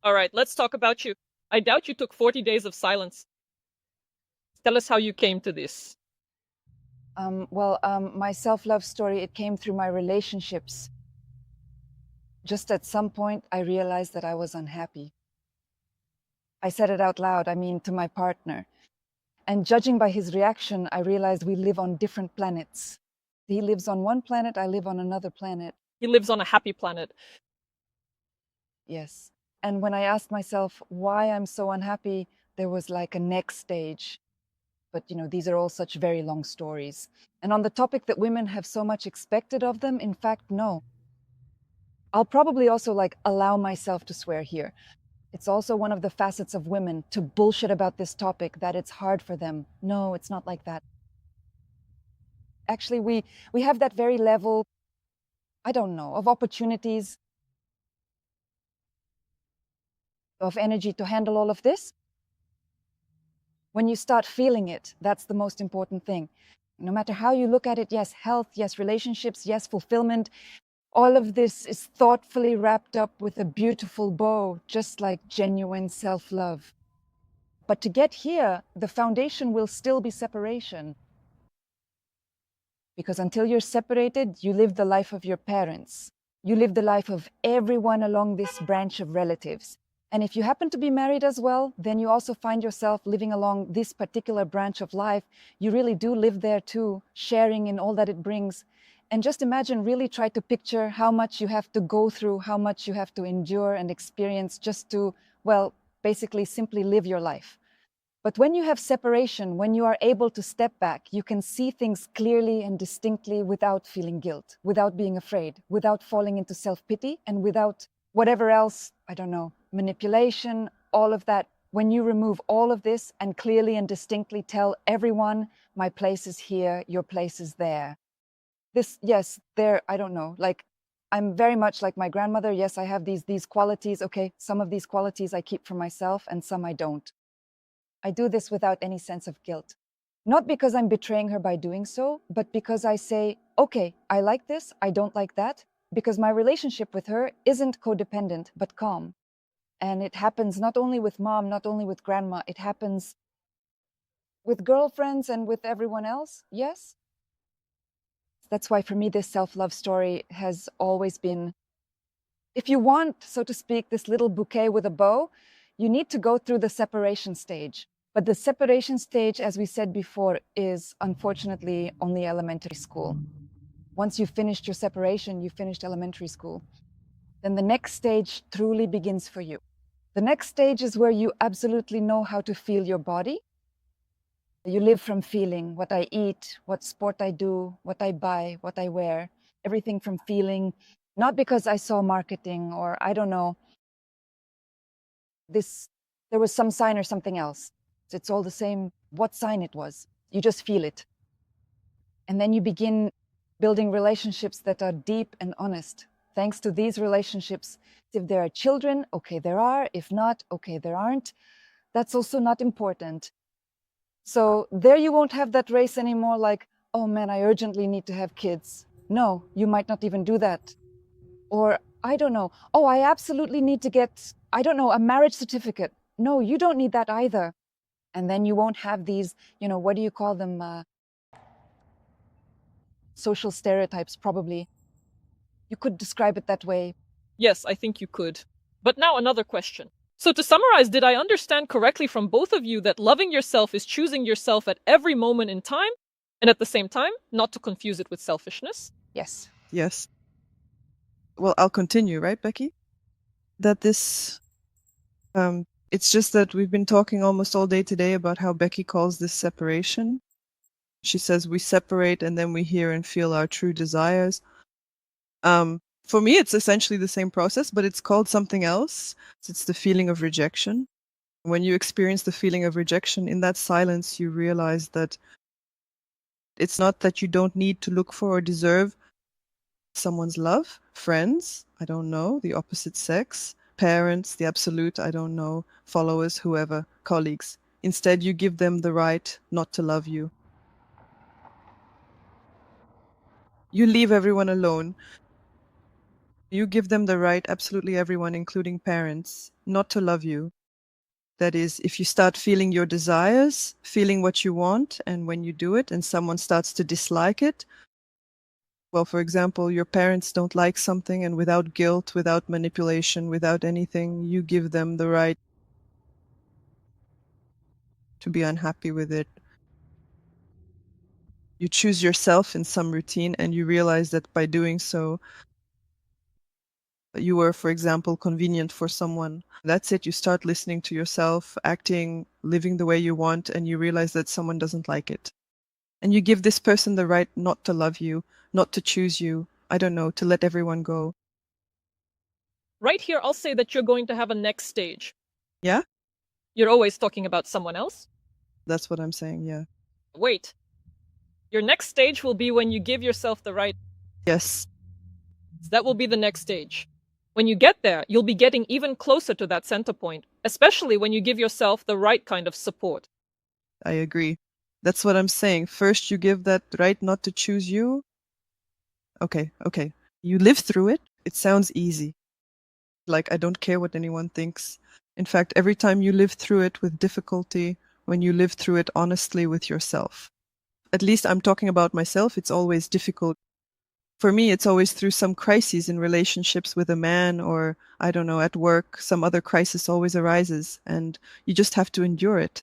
All right, let's talk about you. I doubt you took 40 days of silence. Tell us how you came to this. My self-love story, it came through my relationships. Just at some point, I realized that I was unhappy. I said it out loud, I mean, to my partner. And judging by his reaction, I realized we live on different planets. He lives on one planet, I live on another planet. He lives on a happy planet. Yes. And when I asked myself why I'm so unhappy, there was like a next stage. But these are all such very long stories. And on the topic that women have so much expected of them, in fact, no. I'll probably also allow myself to swear here. It's also one of the facets of women to bullshit about this topic that it's hard for them. No, it's not like that. Actually, we have that very level, I don't know, of opportunities, of energy to handle all of this. When you start feeling it, that's the most important thing. No matter how you look at it, yes, health, yes, relationships, yes, fulfillment, all of this is thoughtfully wrapped up with a beautiful bow, just like genuine self-love. But to get here, the foundation will still be separation. Because until you're separated, you live the life of your parents. You live the life of everyone along this branch of relatives. And if you happen to be married as well, then you also find yourself living along this particular branch of life. You really do live there too, sharing in all that it brings. And just imagine, really try to picture how much you have to go through, how much you have to endure and experience just to, well, basically simply live your life. But when you have separation, when you are able to step back, you can see things clearly and distinctly without feeling guilt, without being afraid, without falling into self-pity, and without whatever else, I don't know, manipulation, all of that. When you remove all of this and clearly and distinctly tell everyone, my place is here, your place is there. This, yes, there, I don't know, I'm very much like my grandmother. Yes, I have these qualities. Okay, some of these qualities I keep for myself and some I don't. I do this without any sense of guilt. Not because I'm betraying her by doing so, but because I say, okay, I like this, I don't like that, because my relationship with her isn't codependent, but calm. And it happens not only with mom, not only with grandma, it happens with girlfriends and with everyone else, yes? That's why for me, this self-love story has always been, if you want, so to speak, this little bouquet with a bow, you need to go through the separation stage. But the separation stage, as we said before, is unfortunately only elementary school. Once you've finished your separation, you've finished elementary school. Then the next stage truly begins for you. The next stage is where you absolutely know how to feel your body. You live from feeling what I eat, what sport I do, what I buy, what I wear, everything from feeling, not because I saw marketing or I don't know, there was some sign or something else. It's all the same what sign it was. You just feel it. And then you begin building relationships that are deep and honest. Thanks to these relationships, if there are children, okay, there are. If not, okay, there aren't. That's also not important. So there you won't have that race anymore like, oh man, I urgently need to have kids. No, you might not even do that. Or I don't know, oh, I absolutely need to get, I don't know, a marriage certificate. No, you don't need that either. And then you won't have these, what do you call them? Social stereotypes, probably. You could describe it that way. Yes, I think you could. But now another question. So to summarize, did I understand correctly from both of you that loving yourself is choosing yourself at every moment in time, and at the same time, not to confuse it with selfishness? Yes. Yes. Well, I'll continue, right, Becky? That this, it's just that we've been talking almost all day today about how Becky calls this separation. She says we separate and then we hear and feel our true desires. For me, it's essentially the same process, but it's called something else. It's the feeling of rejection. When you experience the feeling of rejection, in that silence, you realize that it's not that you don't need to look for or deserve someone's love, friends, I don't know, the opposite sex, parents, the absolute, I don't know, followers, whoever, colleagues. Instead, you give them the right not to love you. You leave everyone alone. You give them the right, absolutely everyone, including parents, not to love you. That is, if you start feeling your desires, feeling what you want, and when you do it and someone starts to dislike it, well, for example, your parents don't like something, and without guilt, without manipulation, without anything, you give them the right to be unhappy with it. You choose yourself in some routine, and you realize that by doing so, you were, for example, convenient for someone. That's it. You start listening to yourself, acting, living the way you want, and you realize that someone doesn't like it. And you give this person the right not to love you, not to choose you, I don't know, to let everyone go. Right here, I'll say that you're going to have a next stage. Yeah? You're always talking about someone else. That's what I'm saying, yeah. Wait. Your next stage will be when you give yourself the right. Yes, That will be the next stage. When you get there, you'll be getting even closer to that center point, especially when you give yourself the right kind of support. I agree. That's what I'm saying. First, you give that right not to choose you. Okay, okay. You live through it. It sounds easy. Like, I don't care what anyone thinks. In fact, every time you live through it with difficulty, when you live through it honestly with yourself. At least I'm talking about myself, it's always difficult. For me, it's always through some crises in relationships with a man, or, I don't know, at work, some other crisis always arises, and you just have to endure it.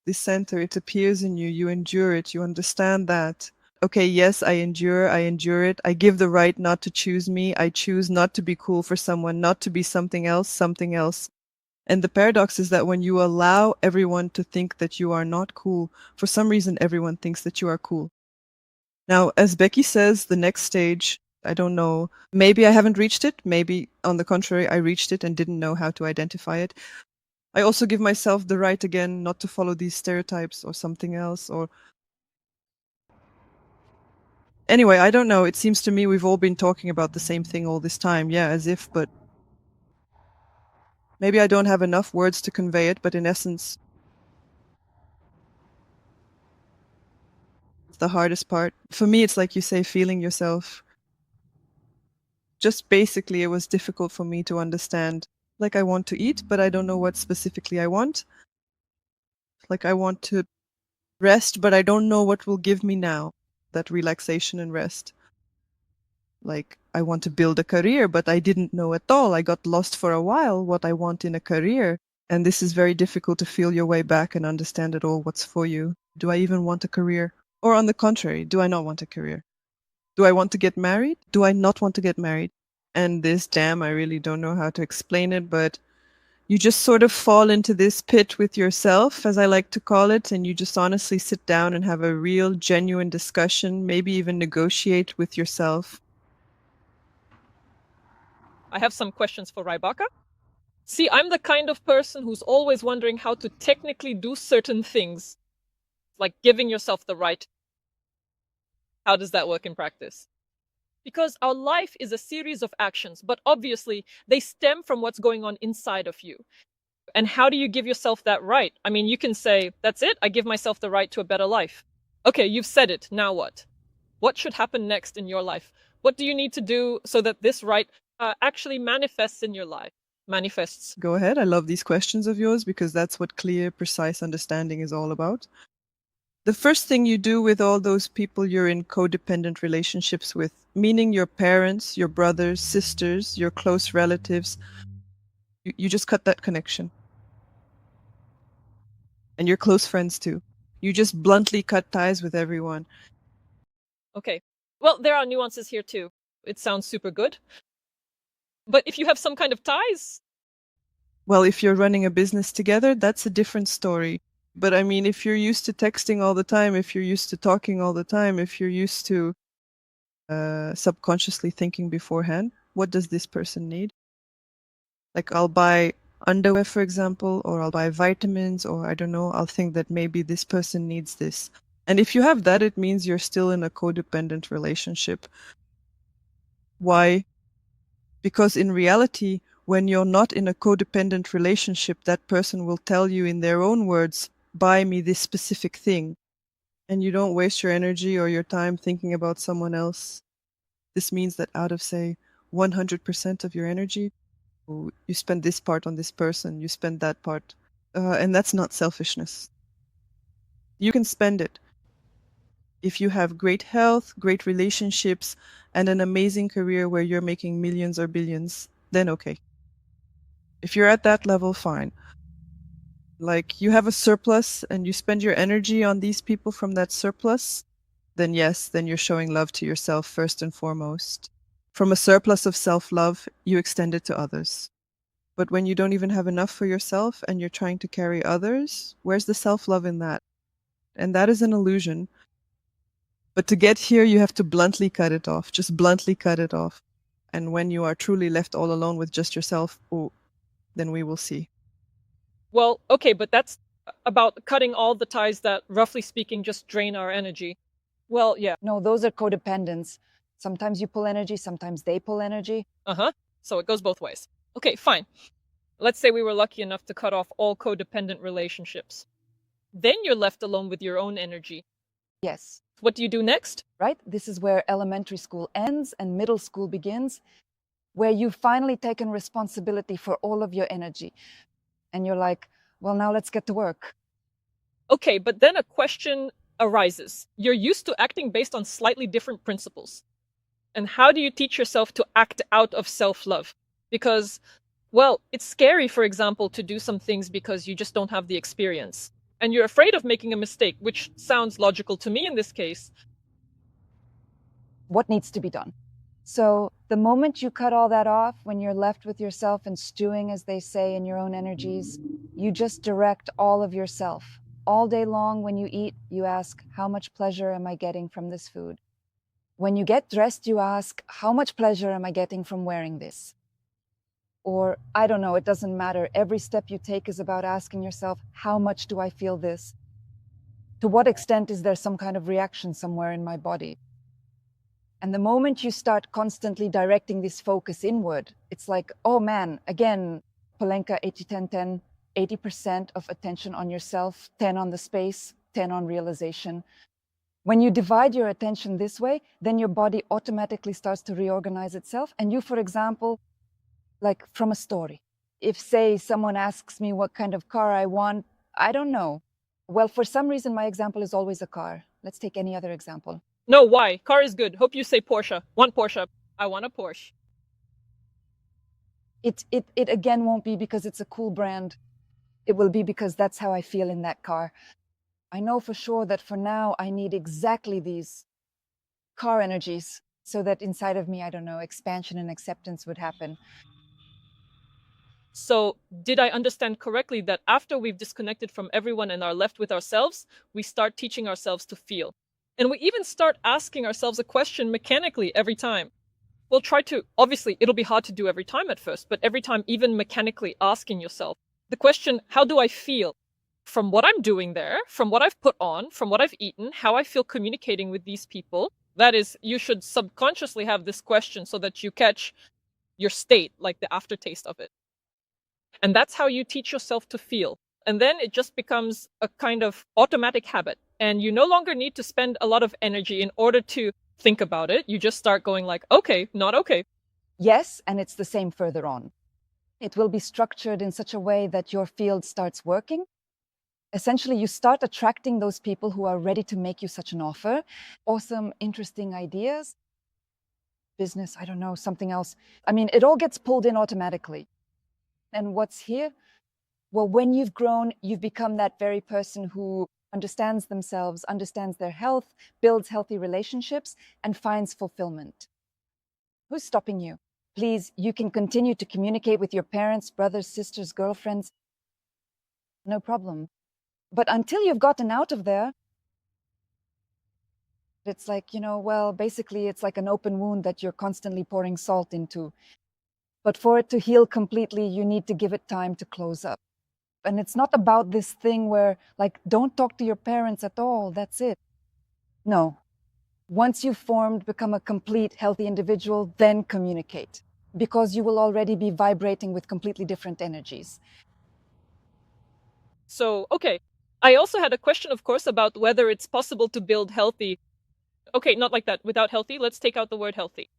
This center, it appears in you, you endure it, you understand that. Okay, yes, I endure it. I give the right not to choose me. I choose not to be cool for someone, not to be something else, something else. And the paradox is that when you allow everyone to think that you are not cool, for some reason everyone thinks that you are cool. Now, as Becky says, the next stage, I don't know, maybe I haven't reached it. Maybe, on the contrary, I reached it and didn't know how to identify it. I also give myself the right again not to follow these stereotypes or something else, or anyway, I don't know. It seems to me we've all been talking about the same thing all this time. Yeah, as if, but maybe I don't have enough words to convey it, but in essence, it's the hardest part. For me, it's like you say, feeling yourself. Just basically, it was difficult for me to understand. Like, I want to eat, but I don't know what specifically I want. Like, I want to rest, but I don't know what will give me now that relaxation and rest. Like, I want to build a career, but I didn't know at all. I got lost for a while what I want in a career. And this is very difficult to feel your way back and understand at all what's for you. Do I even want a career? Or on the contrary, do I not want a career? Do I want to get married? Do I not want to get married? And this, damn, I really don't know how to explain it, but you just sort of fall into this pit with yourself, as I like to call it, and you just honestly sit down and have a real, genuine discussion, maybe even negotiate with yourself. I have some questions for Rybaka. See, I'm the kind of person who's always wondering how to technically do certain things, like giving yourself the right. How does that work in practice? Because our life is a series of actions, but obviously they stem from what's going on inside of you. And how do you give yourself that right? I mean, you can say, that's it, I give myself the right to a better life. Okay, you've said it, now what? What should happen next in your life? What do you need to do so that this right actually manifests in your life? Manifests. Go ahead. I love these questions of yours because that's what clear, precise understanding is all about. The first thing you do with all those people you're in codependent relationships with, meaning your parents, your brothers, sisters, your close relatives, you just cut that connection. And your close friends too. You just bluntly cut ties with everyone. Okay. Well, there are nuances here too. It sounds super good. But if you have some kind of ties, Well, if you're running a business together, that's a different story. But I mean, if you're used to texting all the time, if you're used to talking all the time, if you're used to subconsciously thinking beforehand, what does this person need? Like, I'll buy underwear, for example, or I'll buy vitamins, or I don't know, I'll think that maybe this person needs this. And if you have that, it means you're still in a codependent relationship. Why? Because in reality, when you're not in a codependent relationship, that person will tell you in their own words, buy me this specific thing. And you don't waste your energy or your time thinking about someone else. This means that out of, say, 100% of your energy. You spend this part on this person, you spend that part. And that's not selfishness. You can spend it. If you have great health, great relationships, and an amazing career where you're making millions or billions, then okay. If you're at that level, fine. Like you have a surplus and you spend your energy on these people from that surplus, then yes, then you're showing love to yourself first and foremost. From a surplus of self-love, you extend it to others. But when you don't even have enough for yourself and you're trying to carry others, where's the self-love in that? And that is an illusion. But to get here, you have to bluntly cut it off, just bluntly cut it off. And when you are truly left all alone with just yourself, oh, then we will see. Well, okay, but that's about cutting all the ties that, roughly speaking, just drain our energy. Well, yeah. No, those are codependents. Sometimes you pull energy, sometimes they pull energy. Uh-huh. So it goes both ways. Okay, fine. Let's say we were lucky enough to cut off all codependent relationships. Then you're left alone with your own energy. Yes. What do you do next? Right? This is where elementary school ends and middle school begins, where you've finally taken responsibility for all of your energy. And you're like, well, now let's get to work. Okay, but then a question arises. You're used to acting based on slightly different principles. And how do you teach yourself to act out of self-love? Because, well, it's scary, for example, to do some things because you just don't have the experience. And you're afraid of making a mistake, which sounds logical to me in this case. What needs to be done? So the moment you cut all that off, when you're left with yourself and stewing, as they say, in your own energies, you just direct all of yourself. All day long when you eat, you ask, how much pleasure am I getting from this food? When you get dressed, you ask, how much pleasure am I getting from wearing this? Or, I don't know, it doesn't matter. Every step you take is about asking yourself, how much do I feel this? To what extent is there some kind of reaction somewhere in my body? And the moment you start constantly directing this focus inward, it's like, oh man, again, Polenka 80-10-10, 80% of attention on yourself, 10 on the space, 10 on realization. When you divide your attention this way, then your body automatically starts to reorganize itself. And you, for example, like from a story, if, say, someone asks me what kind of car I want, I don't know. Well, for some reason, my example is always a car. Let's take any other example. No, why? Car is good. Hope you say Porsche. Want Porsche. I want a Porsche. It again won't be because it's a cool brand. It will be because that's how I feel in that car. I know for sure that for now, I need exactly these car energies so that inside of me, I don't know, expansion and acceptance would happen. So, did I understand correctly that after we've disconnected from everyone and are left with ourselves, we start teaching ourselves to feel? And we even start asking ourselves a question mechanically every time. We'll try to, obviously, it'll be hard to do every time at first, but every time, even mechanically asking yourself the question, how do I feel? From what I'm doing there, from what I've put on, from what I've eaten, how I feel communicating with these people. That is, you should subconsciously have this question so that you catch your state, like the aftertaste of it. And that's how you teach yourself to feel. And then it just becomes a kind of automatic habit. And you no longer need to spend a lot of energy in order to think about it. You just start going like, okay, not okay. Yes, and it's the same further on. It will be structured in such a way that your field starts working. Essentially, you start attracting those people who are ready to make you such an offer. Awesome, interesting ideas. Business, I don't know, something else. I mean, it all gets pulled in automatically. And what's here? Well, when you've grown, you've become that very person who understands themselves, understands their health, builds healthy relationships, and finds fulfillment. Who's stopping you? Please, you can continue to communicate with your parents, brothers, sisters, girlfriends. No problem. But until you've gotten out of there, it's like, well, basically it's like an open wound that you're constantly pouring salt into. But for it to heal completely, you need to give it time to close up. And it's not about this thing where, like, don't talk to your parents at all, that's it. No. Once you've formed, become a complete, healthy individual, then communicate. Because you will already be vibrating with completely different energies. So, okay. I also had a question, of course, about whether it's possible to build healthy. Okay, not like that. Without healthy, let's take out the word healthy.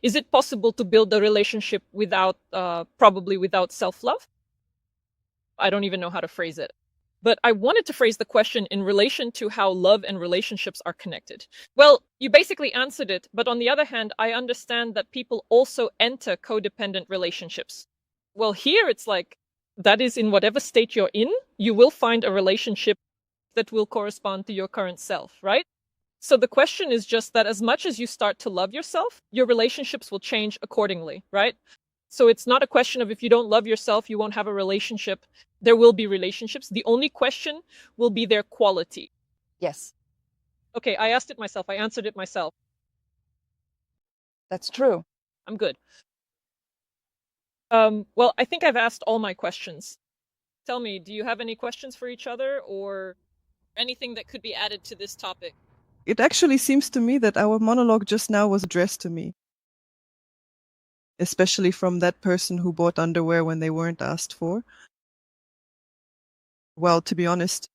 Is it possible to build a relationship without, probably without self-love? I don't even know how to phrase it. But I wanted to phrase the question in relation to how love and relationships are connected. Well, you basically answered it, but on the other hand, I understand that people also enter codependent relationships. Well, here it's like that is in whatever state you're in, you will find a relationship that will correspond to your current self, right? So the question is just that as much as you start to love yourself, your relationships will change accordingly, right? So it's not a question of if you don't love yourself, you won't have a relationship. There will be relationships. The only question will be their quality. Yes, Okay, I asked it myself. I answered it myself. that's true. I'm good. Well, I think I've asked all my questions. Tell me, do you have any questions for each other or anything that could be added to this topic? It actually seems to me that our monologue just now was addressed to me, especially from that person who bought underwear when they weren't asked for. Well, to be honest,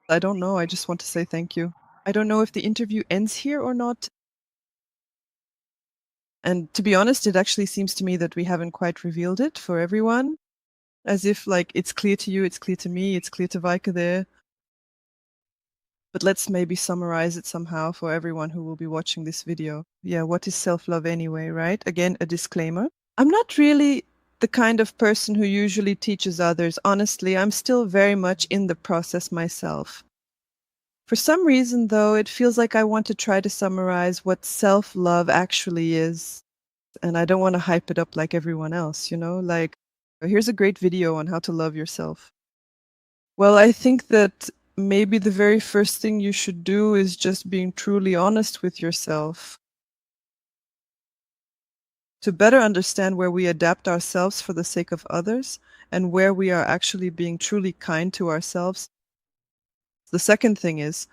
I don't know. I just want to say thank you. I don't know if the interview ends here or not. And to be honest, it actually seems to me that we haven't quite revealed it for everyone. As if, like, it's clear to you, it's clear to me, it's clear to Vaike there. But let's maybe summarize it somehow for everyone who will be watching this video. Yeah, what is self-love anyway, right? Again, a disclaimer. I'm not really the kind of person who usually teaches others. Honestly, I'm still very much in the process myself. For some reason, though, it feels like I want to try to summarize what self-love actually is. And I don't want to hype it up like everyone else, you know? Like, here's a great video on how to love yourself. Well, I think that maybe the very first thing you should do is just being truly honest with yourself. To better understand where we adapt ourselves for the sake of others and where we are actually being truly kind to ourselves. The second thing is,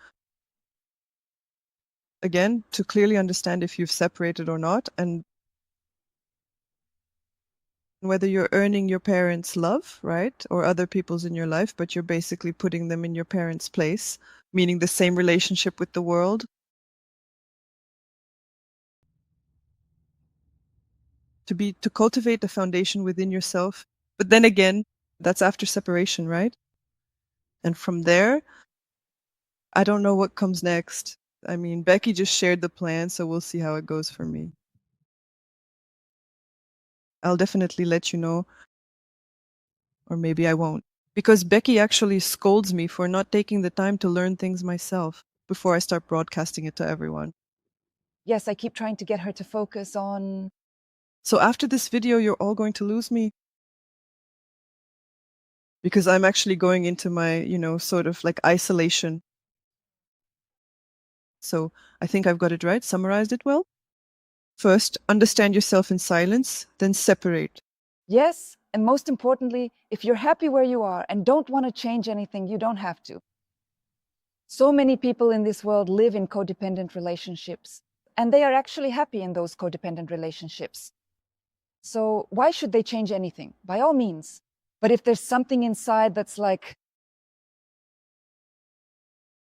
again, to clearly understand if you've separated or not and whether you're earning your parents' love, right, or other people's in your life, but you're basically putting them in your parents' place, meaning the same relationship with the world. To cultivate the foundation within yourself. But then again, that's after separation, right? And from there, I don't know what comes next. I mean, Becky just shared the plan, so we'll see how it goes for me. I'll definitely let you know, or maybe I won't. Because Becky actually scolds me for not taking the time to learn things myself before I start broadcasting it to everyone. Yes, I keep trying to get her to focus on. So after this video, you're all going to lose me. Because I'm actually going into my, sort of like isolation. So I think I've got it right, summarized it well. First, understand yourself in silence, then separate. Yes, and most importantly, if you're happy where you are and don't want to change anything, you don't have to. So many people in this world live in codependent relationships, and they are actually happy in those codependent relationships. So why should they change anything? By all means. But if there's something inside that's like,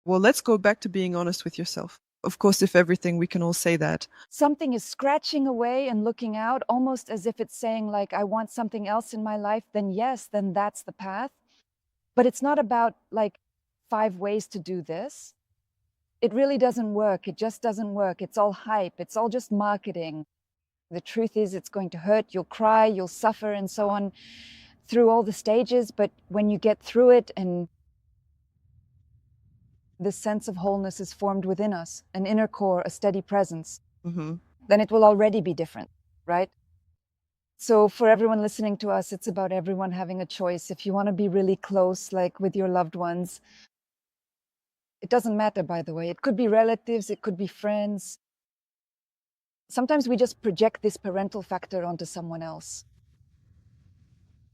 Well, let's go back to being honest with yourself. Of course, if everything, we can all say that. something is scratching away and looking out, almost as if it's saying, like, I want something else in my life, then yes, then that's the path. But it's not about like 5 ways to do this. It really doesn't work. It just doesn't work. It's all hype. It's all just marketing. The truth is, it's going to hurt. You'll cry, you'll suffer, and so on through all the stages. But when you get through it and this sense of wholeness is formed within us, an inner core, a steady presence, then it will already be different, right? So for everyone listening to us, it's about everyone having a choice. If you want to be really close, like with your loved ones, it doesn't matter, by the way. It could be relatives, it could be friends. Sometimes we just project this parental factor onto someone else.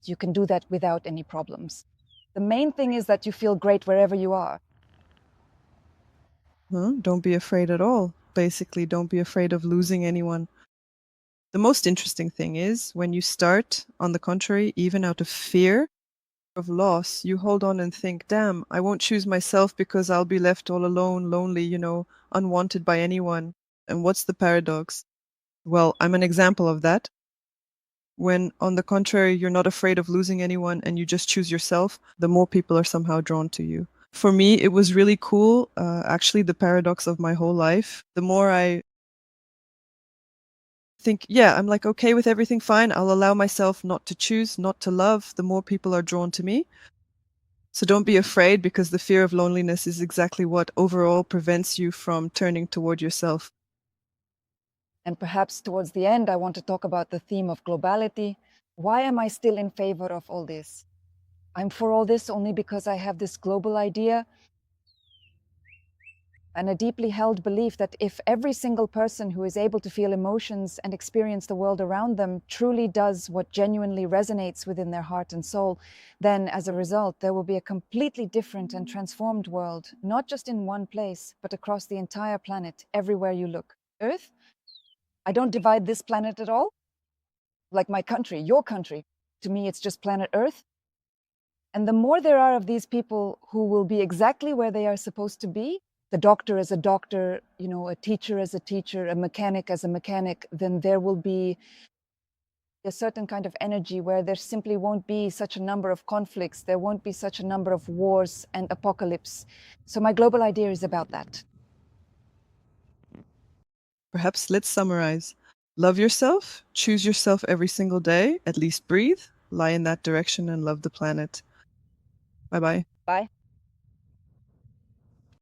You can do that without any problems. The main thing is that you feel great wherever you are. Don't be afraid at all. Basically, don't be afraid of losing anyone. The most interesting thing is when you start, on the contrary, even out of fear of loss, you hold on and think, damn, I won't choose myself because I'll be left all alone, lonely, unwanted by anyone. And what's the paradox? Well, I'm an example of that. When, on the contrary, you're not afraid of losing anyone and you just choose yourself, the more people are somehow drawn to you. For me, it was really cool, actually, the paradox of my whole life. The more I think, yeah, I'm like, okay with everything, fine, I'll allow myself not to choose, not to love, the more people are drawn to me. So don't be afraid, because the fear of loneliness is exactly what overall prevents you from turning toward yourself. And perhaps towards the end, I want to talk about the theme of globality. Why am I still in favor of all this? I'm for all this only because I have this global idea and a deeply held belief that if every single person who is able to feel emotions and experience the world around them truly does what genuinely resonates within their heart and soul, then as a result, there will be a completely different and transformed world, not just in one place, but across the entire planet, everywhere you look. Earth? I don't divide this planet at all. Like my country, your country. To me, it's just planet Earth. And the more there are of these people who will be exactly where they are supposed to be, the doctor as a doctor, a teacher as a teacher, a mechanic as a mechanic, then there will be a certain kind of energy where there simply won't be such a number of conflicts, there won't be such a number of wars and apocalypse. So my global idea is about that. Perhaps let's summarize. Love yourself, choose yourself every single day, at least breathe, lie in that direction, and love the planet. Bye bye. Bye.